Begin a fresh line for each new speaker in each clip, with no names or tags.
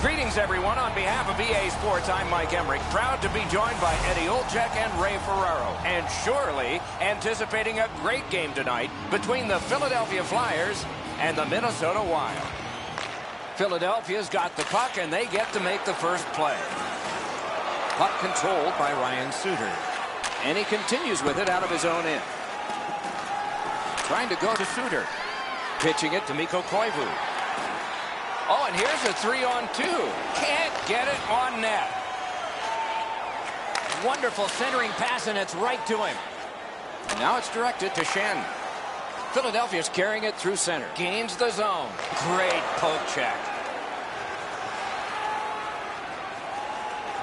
Greetings, everyone. On behalf of EA Sports, I'm Mike Emmerich, proud to be joined by Eddie Olczyk and Ray Ferraro, and surely anticipating a great game tonight between the Philadelphia Flyers and the Minnesota Wild. Philadelphia's got the puck, and they get to make the first play. Puck controlled by Ryan Suter, and he continues with it out of his own end. Trying to go to Suter, pitching it to Mikko Koivu. Oh, and here's a 3-on-2. Can't get it on net. Wonderful centering pass, and it's right to him. And now it's directed to Shen. Philadelphia's carrying it through center. Gains the zone. Great poke check.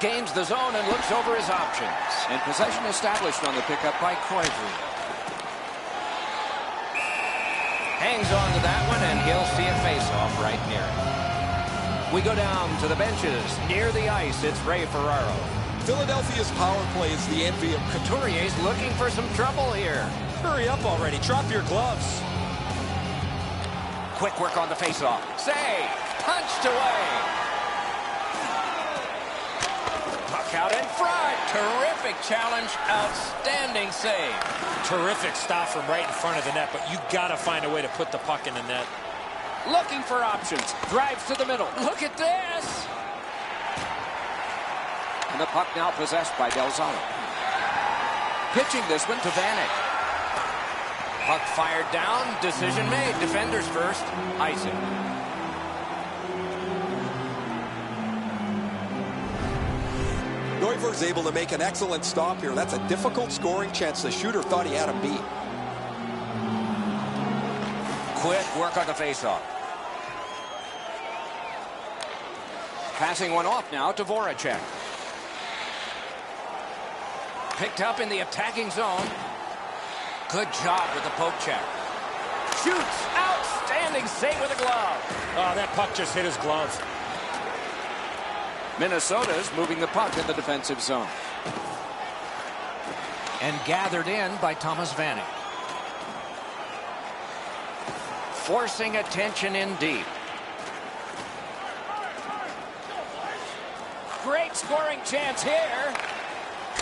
Gains the zone and looks over his options. And possession established on the pickup by Koivu. Hangs on to that one, and he'll see a face-off right near it. We go down to the benches. Near the ice, it's Ray Ferraro.
Philadelphia's power play is the envy of
Couturier's looking for some trouble here.
Hurry up already. Drop your gloves.
Quick work on the face-off. Save. Punched away. Puck out in front. Terrific challenge. Outstanding save.
Terrific stop from right in front of the net, but you got to find a way to put the puck in the net.
Looking for options. Drives to the middle. Look at this. And the puck now possessed by Delzano. Pitching this one to Vanek. Puck fired down. Decision made. Defenders first. Icing.
Neuvir's able to make an excellent stop here. That's a difficult scoring chance. The shooter thought he had him beat.
Quick work on the faceoff. Passing one off now to Voracek. Picked up in the attacking zone. Good job with the poke check. Shoots. Outstanding save with a glove.
Oh, that puck just hit his glove.
Minnesota's moving the puck in the defensive zone. And gathered in by Thomas Vanek. Forcing attention in deep. Great scoring chance here.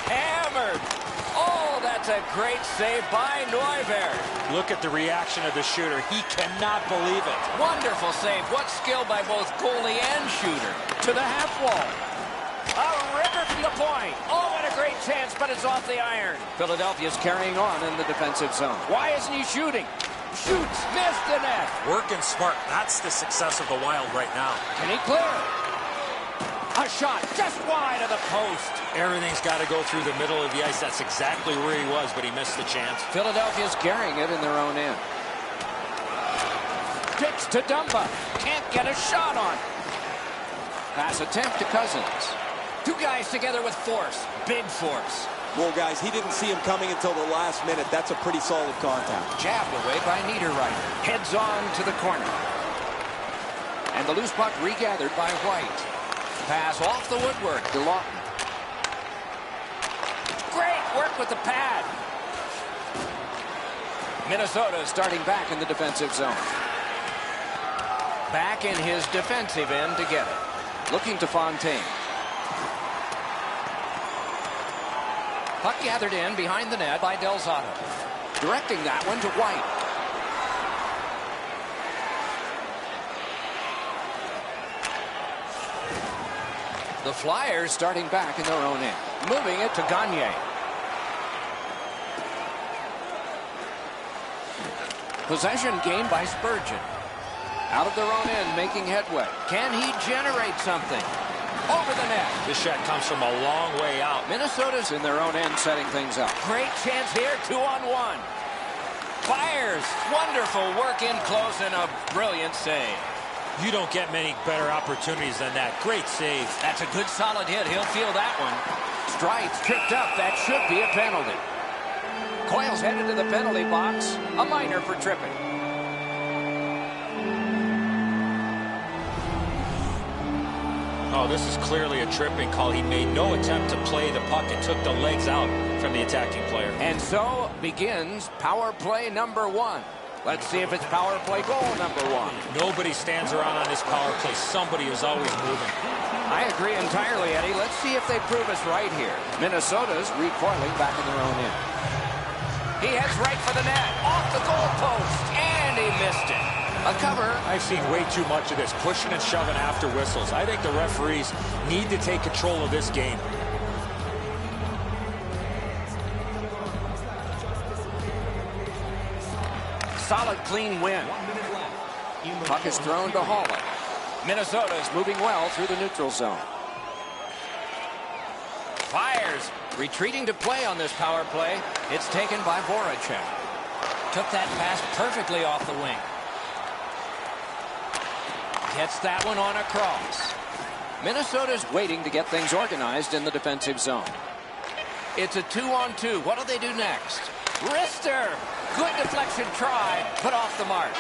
Hammered. Oh, that's a great save by Neuvirth.
Look at the reaction of the shooter. He cannot believe it.
Wonderful save. What skill by both goalie and shooter. To the half wall. A ripper from the point. Oh, what a great chance, but it's off the iron. Philadelphia's carrying on in the defensive zone. Why isn't he shooting? Shoots. Missed the net.
Working smart. That's the success of the Wild right now.
Can he clear? A shot just wide of the post.
Everything's got to go through the middle of the ice. That's exactly where he was, but he missed the chance.
Philadelphia's carrying it in their own end. Pitch to Dumba. Can't get a shot on. Pass attempt to Cousins. Two guys together with force. Big force.
Well, guys, he didn't see him coming until the last minute. That's a pretty solid contact.
Jabbed away by Niederreiter. Heads on to the corner. And the loose puck regathered by White. Pass off the woodwork to Lawton. Great work with the pad. Minnesota starting back in the defensive zone. Back in his defensive end to get it. Looking to Fontaine. Puck gathered in behind the net by Delzano. Directing that one to White. The Flyers starting back in their own end. Moving it to Gagne. Possession gained by Spurgeon. Out of their own end, making headway. Can he generate something? Over the net.
This shot comes from a long way out.
Minnesota's in their own end setting things up. Great chance here, 2-on-1. Fires. Wonderful work in close and a brilliant save.
You don't get many better opportunities than that. Great save.
That's a good solid hit. He'll feel that one. Stripes tripped up. That should be a penalty. Coyle's headed to the penalty box. A minor for tripping.
Oh, this is clearly a tripping call. He made no attempt to play the puck and took the legs out from the attacking player.
And so begins power play number 1. Let's see if it's power play goal number 1.
Nobody stands around on this power play. Somebody is always moving.
I agree entirely, Eddie. Let's see if they prove us right here. Minnesota's recoiling back in their own end. He heads right for the net. Off the goal post. And he missed it. A cover.
I've seen way too much of this, pushing and shoving after whistles. I think the referees need to take control of this game.
Solid, clean win. Puck is thrown to Holland. Minnesota is moving well through the neutral zone. Fires. Retreating to play on this power play. It's taken by Voracek. Took that pass perfectly off the wing. Gets that one on across. Minnesota's waiting to get things organized in the defensive zone. It's a 2-on-2. What do they do next? Wrister. Good deflection try, put off the mark.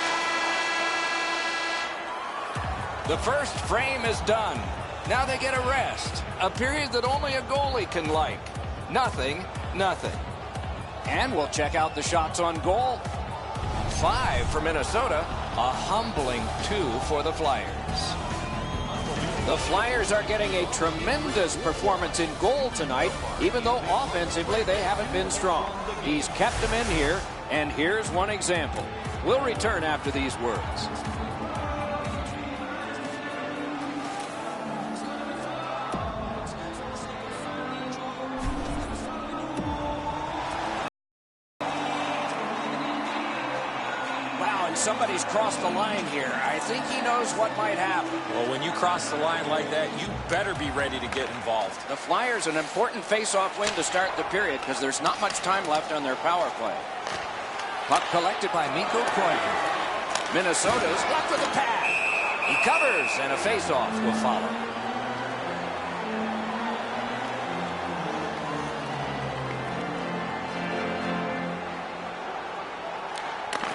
The first frame is done. Now they get a rest. A period that only a goalie can like. Nothing. And we'll check out the shots on goal. 5 for Minnesota. A humbling 2 for the Flyers. The Flyers are getting a tremendous performance in goal tonight, even though offensively they haven't been strong. He's kept them in here. And here's one example. We'll return after these words. Wow, and somebody's crossed the line here. I think he knows what might happen.
Well, when you cross the line like that, you better be ready to get involved.
The Flyers an important face-off win to start the period because there's not much time left on their power play. Puck collected by Mikko Koivu. Minnesota's left with a pad. He covers, and a face-off will follow.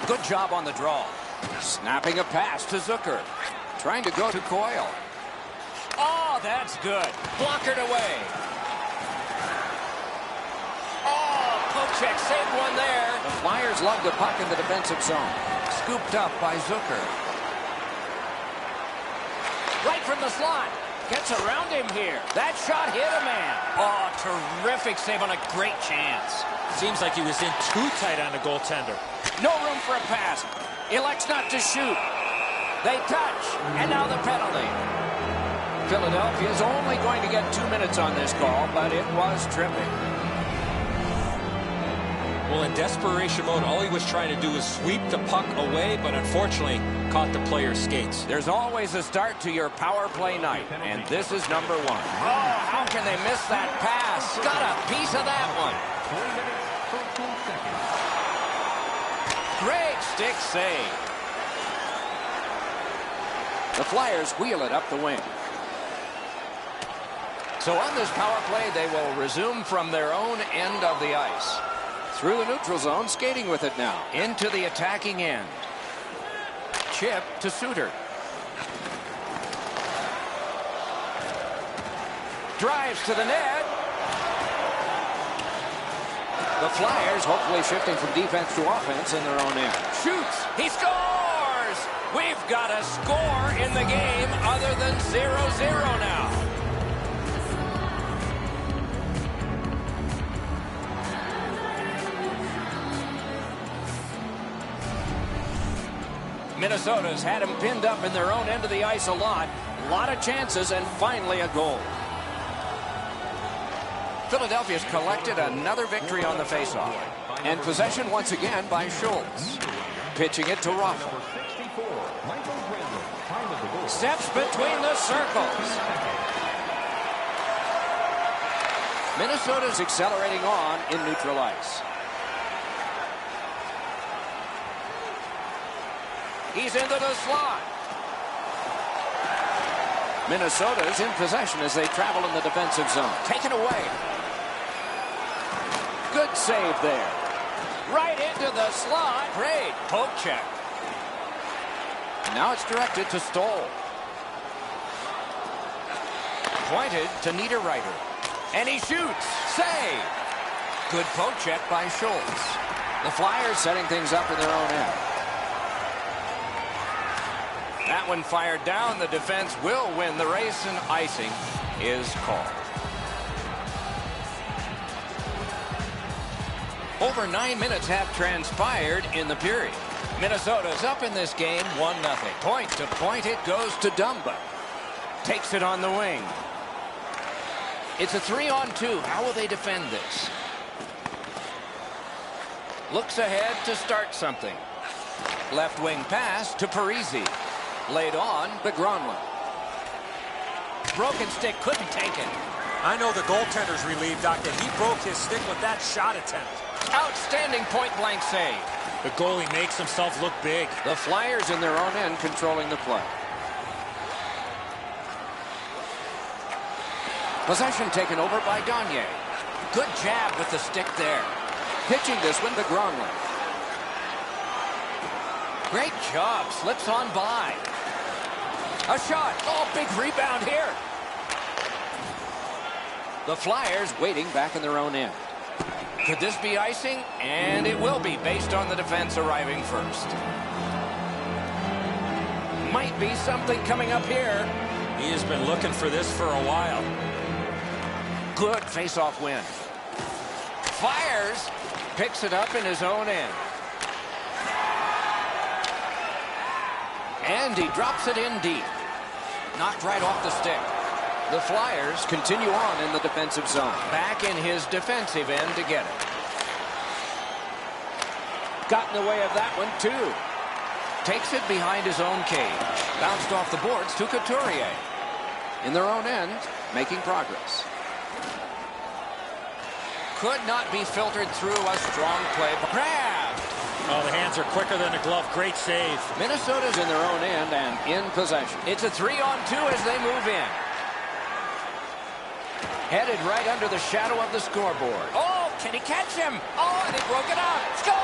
Good job on the draw. Snapping a pass to Zucker. Trying to go to Coyle. Oh, that's good. Blockered away. Check, saved one there. The Flyers lug the puck in the defensive zone. Scooped up by Zucker. Right from the slot. Gets around him here. That shot hit a man. Oh, terrific save on a great chance.
Seems like he was in too tight on the goaltender.
No room for a pass. Elects not to shoot. They touch. And now the penalty. Philadelphia's only going to get 2 minutes on this call, but it was tripping.
Well, in desperation mode, all he was trying to do was sweep the puck away, but unfortunately caught the player's skates.
There's always a start to your power play night, and this is number 1. Oh, how can they miss that pass? Got a piece of that one. Great stick save. The Flyers wheel it up the wing. So on this power play, they will resume from their own end of the ice. Through the neutral zone, skating with it now. Into the attacking end. Chip to Suter. Drives to the net. The Flyers hopefully shifting from defense to offense in their own end. Shoots. He scores! We've got a score in the game other than 0-0 now. Minnesota's had him pinned up in their own end of the ice a lot of chances, and finally a goal. Philadelphia's collected another victory on the faceoff. And possession once again by Schultz. Pitching it to Raffl. Steps between the circles. Minnesota's accelerating on in neutral ice. He's into the slot. Minnesota's in possession as they travel in the defensive zone. Taken away. Good save there. Right into the slot. Great poke check. Now it's directed to Stoll. Pointed to Niederreiter. And he shoots. Save. Good poke check by Schultz. The Flyers setting things up in their own end. That one fired down. The defense will win the race, and icing is called. Over 9 minutes have transpired in the period. Minnesota's up in this game 1-0. Point to point it goes to Dumba. Takes it on the wing. It's a 3-on-2. How will they defend this? Looks ahead to start something. Left wing pass to Parisi. Laid on to Gronlund. Broken stick, couldn't take it.
I know the goaltender's relieved, Doctor. He broke his stick with that shot attempt.
Outstanding point-blank save.
The goalie makes himself look big.
The Flyers in their own end controlling the play. Possession taken over by Gagne. Good jab with the stick there. Pitching this one to Gronlund. Great job. Slips on by. A shot. Oh, big rebound here. The Flyers waiting back in their own end. Could this be icing? And it will be, based on the defense arriving first. Might be something coming up here.
He has been looking for this for a while.
Good face-off win. Fires. Picks it up in his own end. And he drops it in deep. Knocked right off the stick. The Flyers continue on in the defensive zone. Back in his defensive end to get it. Got in the way of that one, too. Takes it behind his own cage. Bounced off the boards to Couturier. In their own end, making progress. Could not be filtered through a strong play. Grab!
Oh, the hands are quicker than a glove. Great save.
Minnesota's in their own end and in possession. It's a 3-on-2 as they move in. Headed right under the shadow of the scoreboard. Oh, can he catch him? Oh, and he broke it up. Score!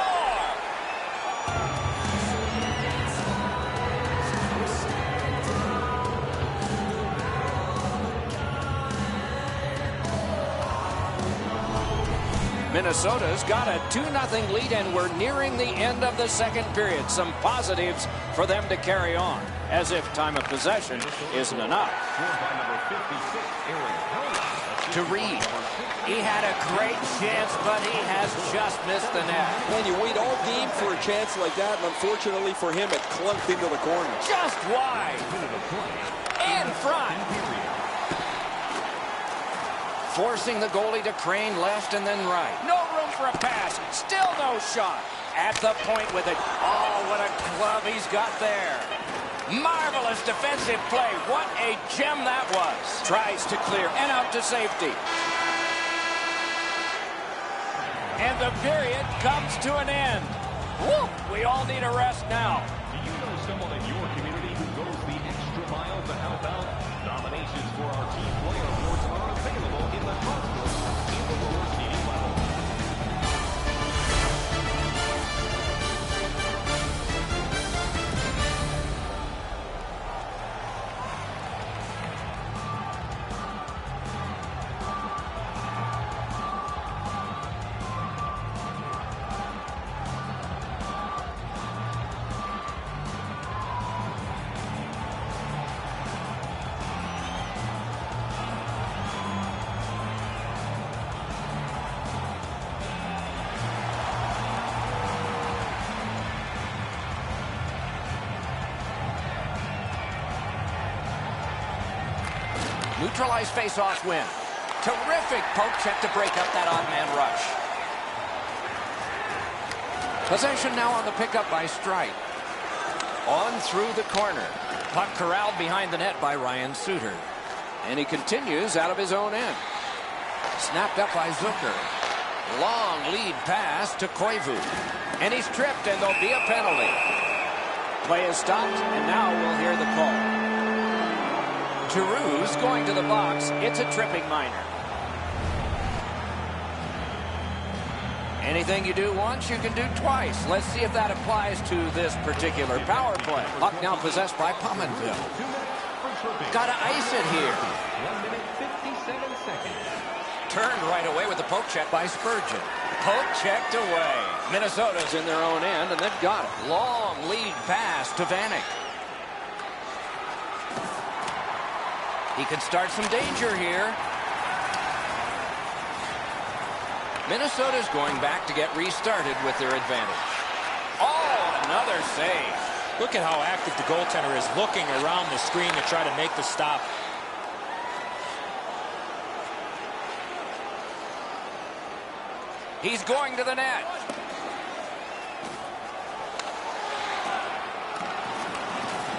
Minnesota's got a 2-0 lead, and we're nearing the end of the second period. Some positives for them to carry on, as if time of possession isn't enough. To Reed. He had a great chance, but he has just missed the net.
Man, you wait all game for a chance like that, and unfortunately for him, it clunked into the corner.
Just wide. In front. Forcing the goalie to crane left and then right. No room for a pass. Still no shot. At the point with it. Oh, what a glove he's got there. Marvelous defensive play. What a gem that was. Tries to clear and out to safety. And the period comes to an end. Woo! We all need a rest now.
Do you know someone in your community who goes the extra mile to help out? Nominations for our Team Player Awards are available in the hospital in the lower seating level.
Neutralized face-off win. Terrific poke check to break up that odd-man rush. Possession now on the pickup by Streit. On through the corner. Puck corralled behind the net by Ryan Suter. And he continues out of his own end. Snapped up by Zucker. Long lead pass to Koivu. And he's tripped, and there'll be a penalty. Play is stopped, and now we'll hear the call. Giroux's going to the box. It's a tripping minor. Anything you do once, you can do twice. Let's see if that applies to this particular power play. Puck now possessed by Pominville. Got to ice it here.
1 minute, 57 seconds.
Turned right away with the poke check by Spurgeon. Poke checked away. Minnesota's in their own end, and they've got it. Long lead pass to Vanek. He could start some danger here. Minnesota's going back to get restarted with their advantage. Oh, another save.
Look at how active the goaltender is, looking around the screen to try to make the stop.
He's going to the net.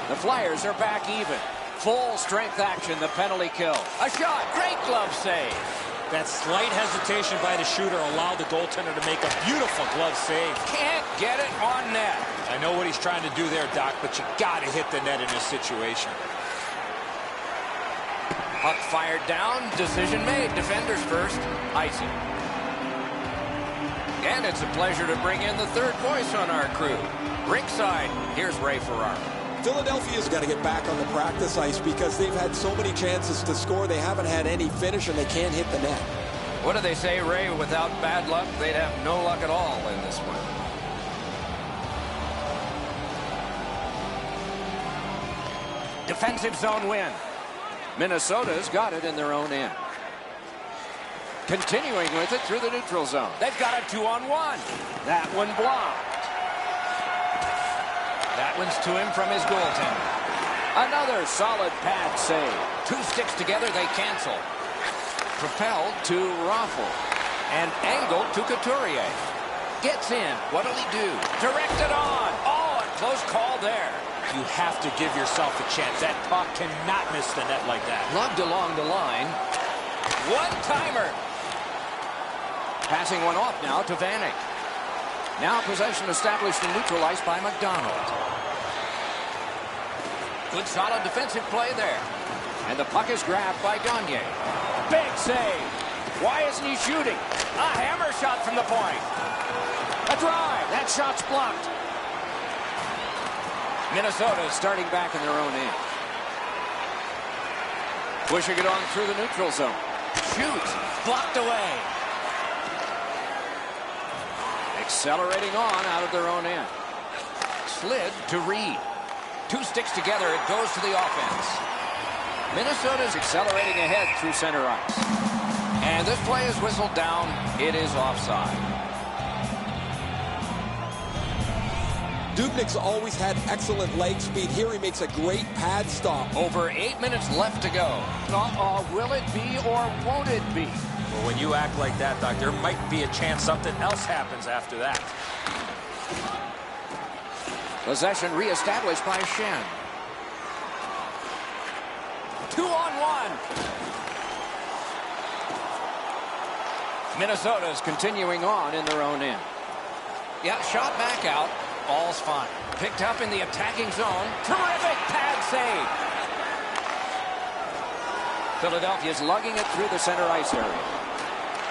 The Flyers are back even. Full strength action, the penalty kill. A shot, great glove save.
That slight hesitation by the shooter allowed the goaltender to make a beautiful glove save.
Can't get it on net.
I know what he's trying to do there, Doc, but you got to hit the net in this situation.
Puck fired down, decision made. Defenders first, icing. And it's a pleasure to bring in the third voice on our crew. Ringside, here's Ray Ferraro.
Philadelphia's got to get back on the practice ice because they've had so many chances to score. They haven't had any finish, and they can't hit the net.
What do they say, Ray? Without bad luck, they'd have no luck at all in this one. Defensive zone win. Minnesota's got it in their own end. Continuing with it through the neutral zone. They've got a 2-on-1. That one blocked. That one's to him from his goaltender. Another solid pad save. Two sticks together, they cancel. Propelled to Raffle. And angled to Couturier. Gets in. What'll he do? Directed on. Oh, a close call there.
You have to give yourself a chance. That puck cannot miss the net like that.
Lugged along the line. One-timer. Passing one off now to Vanek. Now possession established in neutral ice by McDonald. Good solid defensive play there. And the puck is grabbed by Gagne. Big save. Why isn't he shooting? A hammer shot from the point. A drive. That shot's blocked. Minnesota is starting back in their own end. Pushing it on through the neutral zone. Shoots. Blocked away. Accelerating on out of their own end. Slid to Reed. Two sticks together, it goes to the offense. Minnesota's accelerating ahead through center ice. And this play is whistled down. It is offside.
Dubnyk's always had excellent leg speed. Here he makes a great pad stop.
Over 8 minutes left to go. Will it be or won't it be?
Well, when you act like that, Doc, there might be a chance something else happens after that.
Possession reestablished by Shen. 2-on-1. Minnesota's continuing on in their own end. Yeah, shot back out. Ball's fine. Picked up in the attacking zone. Terrific pad save. Philadelphia's lugging it through the center ice area.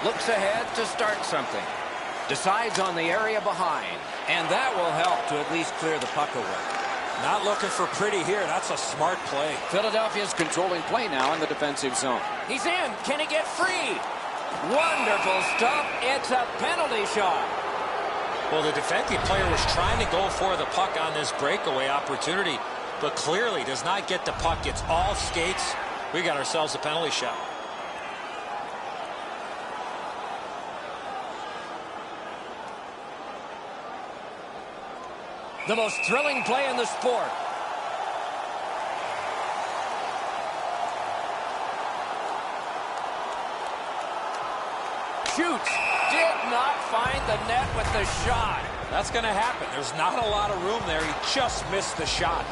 Looks ahead to start something. Decides on the area behind. And that will help to at least clear the puck away.
Not looking for pretty here. That's a smart play.
Philadelphia's controlling play now in the defensive zone. He's in. Can he get free? Wonderful stuff. It's a penalty shot.
Well, the defensive player was trying to go for the puck on this breakaway opportunity, but clearly does not get the puck. It's all skates. We got ourselves a penalty shot.
The most thrilling play in the sport. Shoots. Did not find the net with the shot.
That's going to happen. There's not a lot of room there. He just missed the shot.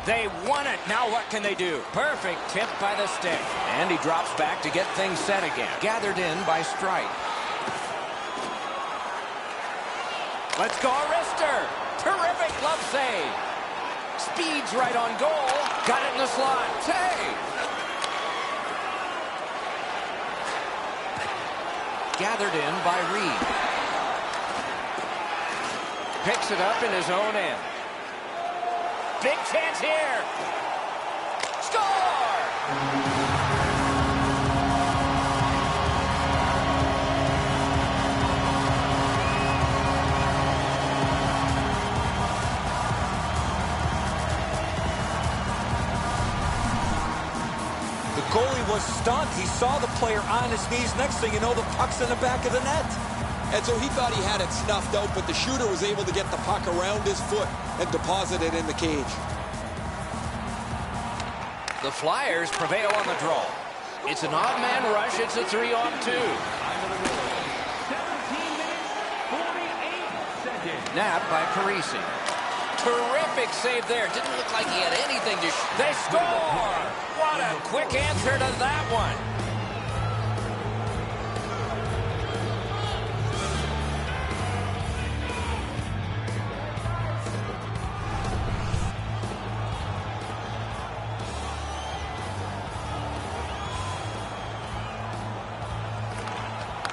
They won it. Now what can they do? Perfect tip by the stick. And he drops back to get things set again. Gathered in by Strike. Let's go, Arister. Terrific glove save. Speeds right on goal. Got it in the slot. Save. Gathered in by Reed. Picks it up in his own end. Big chance here. Score!
was stunned. He saw the player on his knees. Next thing you know, the puck's in the back of the net.
And so he thought he had it snuffed out, but the shooter was able to get the puck around his foot and deposit it in the cage.
The Flyers prevail on the draw. It's an odd man rush. It's a 3-on-2. Nabbed by Parisi. Terrific save there. Didn't look like he had anything to... They score! What a quick answer to that one.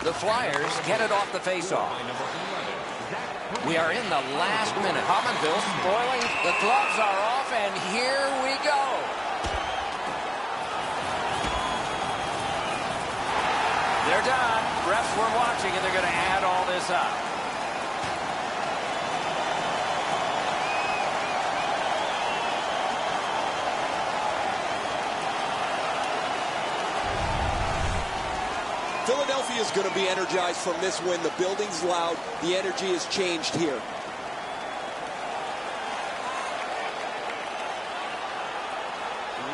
The Flyers get it off the faceoff. We are in the last minute. Pominville spoiling. The gloves are off, and here we go. They're done. Refs were watching, and they're going to add all this up.
Philadelphia is going to be energized from this win. The building's loud. The energy has changed here.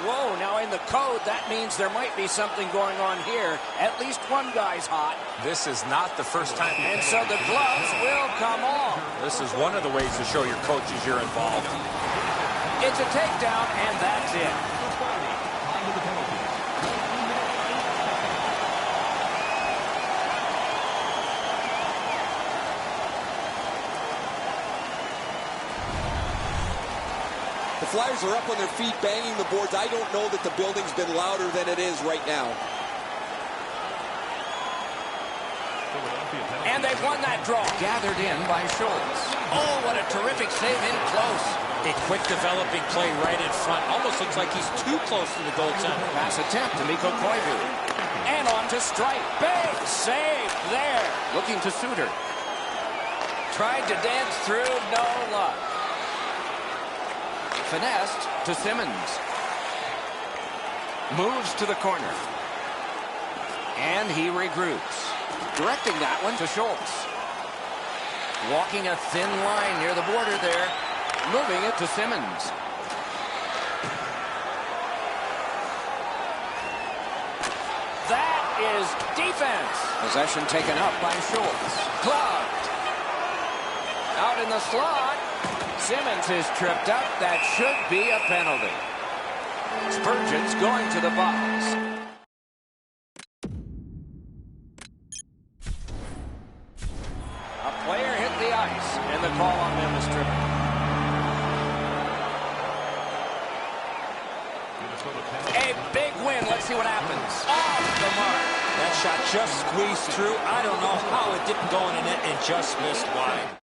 Whoa, now in the code, that means there might be something going on here. At least one guy's hot.
This is not the first time.
And so the gloves will come off.
This is one of the ways to show your coaches you're involved.
It's a takedown, and that's it.
The Flyers are up on their feet, banging the boards. I don't know that the building's been louder than it is right now.
And they've won that draw. Gathered in by Schultz. Oh, what a terrific save in close.
A quick developing play right in front. Almost looks like he's too close to the goaltender.
Pass attempt to Mikko Koivu. And on to strike. Big save there. Looking to Suter. Tried to dance through, no luck. Finessed to Simmons. Moves to the corner. And he regroups. Directing that one to Schultz. Walking a thin line near the border there. Moving it to Simmons. That is defense. Possession taken up by Schultz. Gloved. Out in the slot. Simmons is tripped up. That should be a penalty. Spurgeon's going to the box. A player hit the ice, and the call on them is tripping. A big win. Let's see what happens. Off the mark.
That shot just squeezed through. I don't know how it didn't go in the net and just missed wide.